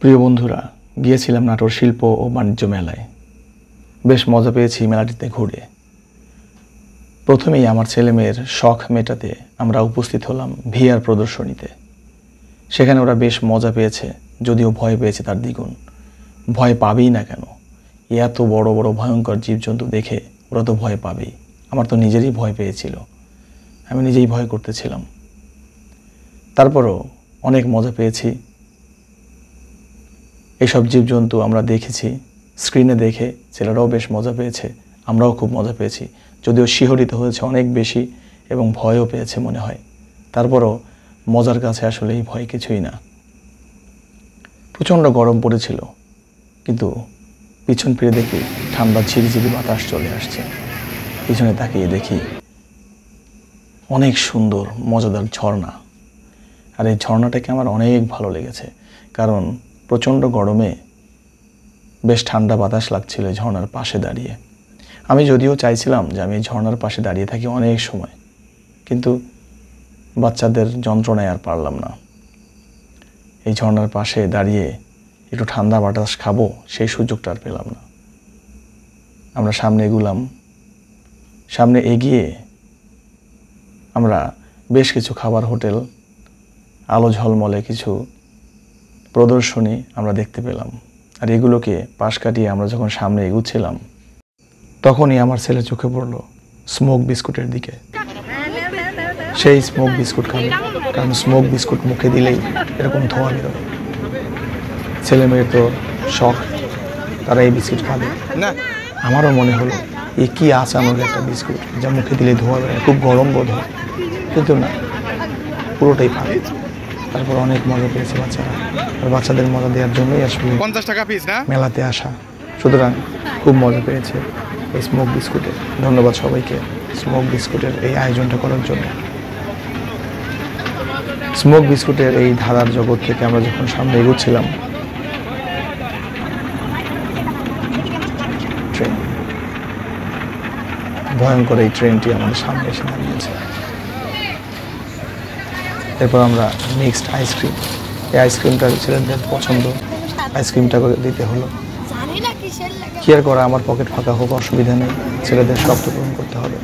প্রিয় বন্ধুরা, গিয়েছিলাম নাটোর শিল্প ও বাণিজ্য মেলায়। বেশ মজা পেয়েছি মেলাটিতে ঘুরে। প্রথমেই আমার ছেলেমেয়ের শখ মেটাতে আমরা উপস্থিত হলাম ভিআর প্রদর্শনীতে। সেখানে ওরা বেশ মজা পেয়েছে, যদিও ভয় পেয়েছে তার দ্বিগুণ। ভয় পাবেই না কেন, এত বড় বড় ভয়ঙ্কর জীবজন্তু দেখে ওরা তো ভয় পাবেই। আমার তো নিজেরই ভয় পেয়েছিল, আমি নিজেই ভয় করতেছিলাম। তারপরও অনেক মজা পেয়েছি। এইসব জীবজন্তু আমরা দেখেছি স্ক্রিনে দেখে, ছেলেরাও বেশ মজা পেয়েছে, আমরাও খুব মজা পেয়েছি। যদিও শিহরিত হয়েছে অনেক বেশি এবং ভয়ও পেয়েছে মনে হয়। তারপরও মজার কাছে আসলে এই ভয় কিছুই না। প্রচণ্ড গরম পড়েছিল, কিন্তু পিছন ফিরে দেখি ঠান্ডা ঝিরিঝিরি বাতাস চলে আসছে। পিছনে তাকিয়ে দেখি অনেক সুন্দর মজাদার ঝর্ণা। আর এই ঝর্ণাটাকে আমার অনেক ভালো লেগেছে, কারণ প্রচণ্ড গরমে বেশ ঠান্ডা বাতাস লাগছিল এই ঝর্ণার পাশে দাঁড়িয়ে। আমি যদিও চাইছিলাম যে আমি এই ঝর্ণার পাশে দাঁড়িয়ে থাকি অনেক সময়, কিন্তু বাচ্চাদের যন্ত্রণায় আর পারলাম না। এই ঝর্ণার পাশে দাঁড়িয়ে একটু ঠান্ডা বাতাস খাবো, সেই সুযোগটা আর পেলাম না। আমরা সামনে এগুলাম। সামনে এগিয়ে আমরা বেশ কিছু খাবার হোটেল, আলো ঝলমলে কিছু প্রদর্শনী আমরা দেখতে পেলাম। আর এগুলোকে পাশ কাটিয়ে আমরা যখন সামনে এগুচ্ছিলাম, তখনই আমার ছেলে চোখে পড়লো স্মোক বিস্কুটের দিকে। সেই স্মোক বিস্কুট খাবে, কারণ স্মোক বিস্কুট মুখে দিলেই এরকম ধোঁয়া বেরোবে। ছেলে মেয়ের তো শখ, তারা এই বিস্কুট খাবে। আমারও মনে হলো এ কি আছে আমাদের একটা বিস্কুট যা মুখে দিলে ধোঁয়া বেরোয়, খুব গরম বোধ হয়, কিন্তু না, পুরোটাই খাবে। তারপর অনেক মজা পেয়েছে বাচ্চারা। আর বাচ্চাদের মজা দেওয়ার জন্যই আসলে 50 টাকা পিস না মেলাতে আসা। সুতরাং খুব মজা পেয়েছে এই স্মোক বিস্কুটে। ধন্যবাদ সবাইকে স্মোক বিস্কুটের এই আয়োজনটা করার জন্য। স্মোক বিস্কুটের এই ধারার জগৎ থেকে আমরা যখন সামনে এগোচ্ছিলাম, ট্রেন, ভয়ঙ্কর এই ট্রেনটি আমাদের সামনে এসে দাঁড়িয়েছে। এরপর আমরা মিক্সড আইসক্রিম, এই আইসক্রিমটা ছেলেদের পছন্দ, আইসক্রিমটা করে দিতে হলো। কি আর করা, আমার পকেট ফাঁকা হোক অসুবিধা নেই, ছেলেদের শখ তো পূরণ করতে হবে,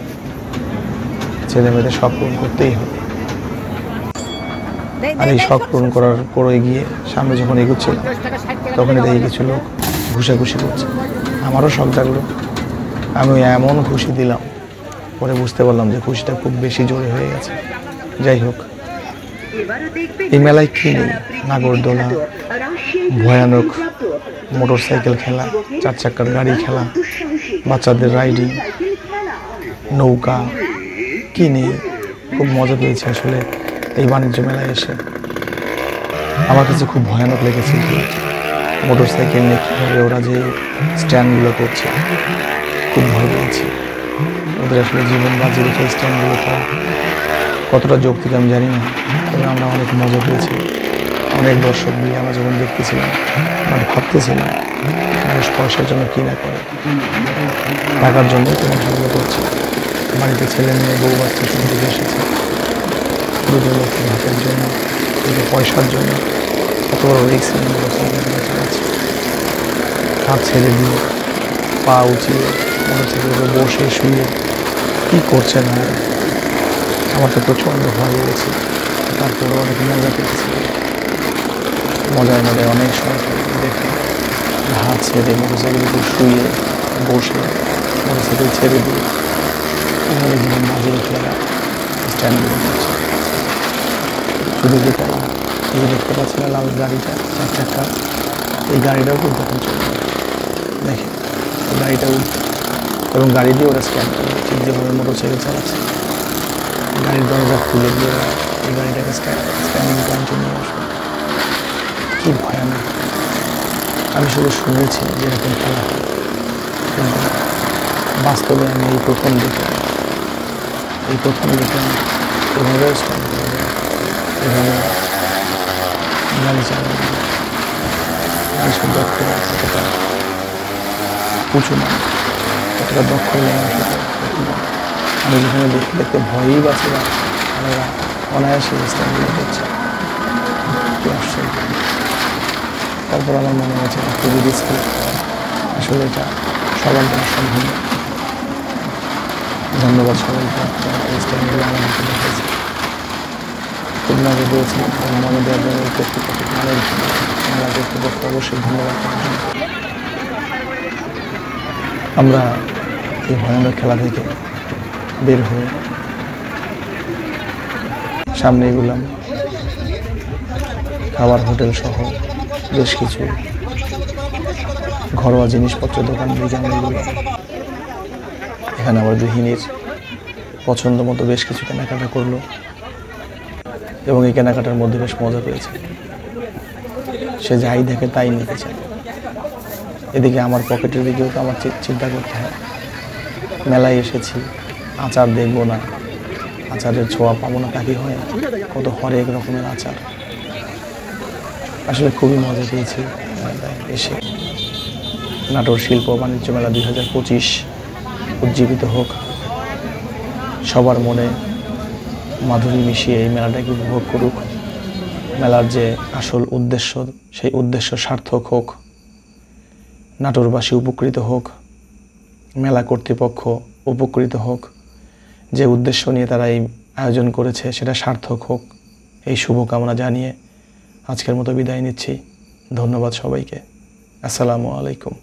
ছেলে মেয়েদের শখ পূরণ করতেই হবে। আর এই শখ পূরণ করার পরে গিয়ে সামনে যখন এগোচ্ছিলাম, তখন দেখি কিছু লোক ঘুষাঘুষি করছে। আমারও শখ জাগলো, আমি এমন ঘুষি দিলাম, পরে বুঝতে পারলাম যে ঘুষিটা খুব বেশি জোরে হয়ে গেছে। যাই হোক, এই মেলায় কি নেই, নাগরদোলা, ভয়ানক মোটরসাইকেল খেলা, 4 চাকার গাড়ি খেলা, বাচ্চাদের রাইডিং, নৌকা, কি নেই। খুব মজা পেয়েছে আসলে এই বাণিজ্য মেলায় এসে। আমার কাছে খুব ভয়ানক লেগেছে মোটরসাইকেল নিয়ে কীভাবে ওরা যে স্ট্যান্ডগুলো করছে, খুব ভয় পেয়েছি। ওদের আসলে জীবন বাজি রেখে স্ট্যান্ডগুলো করা কতটা যৌক্তিক আমি জানি না, তবে আমরা অনেক মজা পেয়েছি। অনেক দর্শক নিয়ে আমরা যখন দেখতেছিলাম, আমরা ভাবতেছিলাম মানুষ পয়সার জন্য কী না করে, টাকার জন্যই তো মানুষগুলো করছে। বাড়িতে ছেলে মেয়ে বউ বাচ্চা সব দিকে এসেছে, দুটো লোকের ভাতের জন্য, দুটো পয়সার জন্য কত বড় রিক্স চালাচ্ছে। হাত ছেড়ে দিয়ে, পা উঁচিয়ে, মোটরসাইকেলে বসে শুয়ে কী করছে না। আমার তো প্রচণ্ড ভয় লেগেছে, তারপরে অনেক মজা পেয়েছি। মজায় মজায় অনেক সময় দেখে হাত ছেড়ে মোটরসাইকেলকে শুয়ে বসে মোটরসাইকেল ছেড়ে দিয়ে এভাবে জীবন বাজি রেখে স্ট্যান্ডগুলো করছে। শুধু যে তারা এই দেখতে পাচ্ছি না লাল গাড়িটা 4 চাকা, এই গাড়িটাও কিন্তু এখন চলে দেখে, গাড়িটা উঠবে এবং গাড়ি দিয়ে ওরা স্ক্যান করবে, ঠিক যেভাবে মোটরসাইকেল চালাচ্ছে। গাড়ির দরজা খুলে দিয়ে এই গাড়িটাকে স্ক্যানিং পয়েন্টে নিয়ে আসবে। কী ভয়ানক! আমি শুধু শুনেছি যে এরকম খেলা হয়, কিন্তু বাস্তবে আমি এই প্রথম দেখলাম এভাবেও স্ক্যান করবে, এভাবে গাড়ি চালাবে। মানুষের দক্ষতা কতটা উঁচু না, কতটা দক্ষ হলে আমি যেখানে দেখতে দেখতে ভয়ই পাচ্ছিলাম, ওরা অনায়াসে স্ট্যান্ডগুলো করছে। কি আশ্চর্য! তারপর আমার মনে হয়েছে খুবই রিস্কি, আসলে এটা সবার জন্য সম্ভব না। ধন্যবাদ সবাইকে, আপনারা এই স্ট্যান্ডগুলো আমাদেরকে দেখেছে, খুব মজা পেয়েছি। মনে দেওয়ার জন্য কর্তৃপক্ষ মানের মেলা কর্তৃপক্ষ অবশ্যই ধন্যবাদ। আমরা এই ভয়ানক খেলা থেকে বের হয়ে সামনে এগুলাম, খাবার হোটেল সহ বেশ কিছু ঘরোয়া জিনিসপত্রের দোকান থেকে আমরা এগুলাম। এখানে আমার গৃহিণীর পছন্দ মতো বেশ কিছু কেনাকাটা করলো এবং এই কেনাকাটার মধ্যে বেশ মজা পেয়েছে। সে যাই দেখে তাই নিতে চায়। এদিকে আমার পকেটের দিকেও তো আমার চিন্তা করতে হয়। মেলায় এসেছি, আচার দেখবো না, আচারের ছোঁয়া পাবো না, তা কি হয়? কত হরেক রকমের আচার। আসলে খুবই মজা পেয়েছি এসে। নাটোর শিল্প বাণিজ্য মেলা 2025 উজ্জীবিত হোক, সবার মনে মাধুরী মিশিয়ে এই মেলাটাকে উপভোগ করুক। মেলার যে আসল উদ্দেশ্য, সেই উদ্দেশ্য সার্থক হোক, নাটোরবাসী উপকৃত হোক, মেলা কর্তৃপক্ষ উপকৃত হোক। যে উদ্দেশ্য নিয়ে তারা এই আয়োজন করেছে সেটা সার্থক হোক, এই শুভকামনা জানিয়ে আজকের মতো বিদায় নিচ্ছি। ধন্যবাদ সবাইকে। আসসালামু আলাইকুম।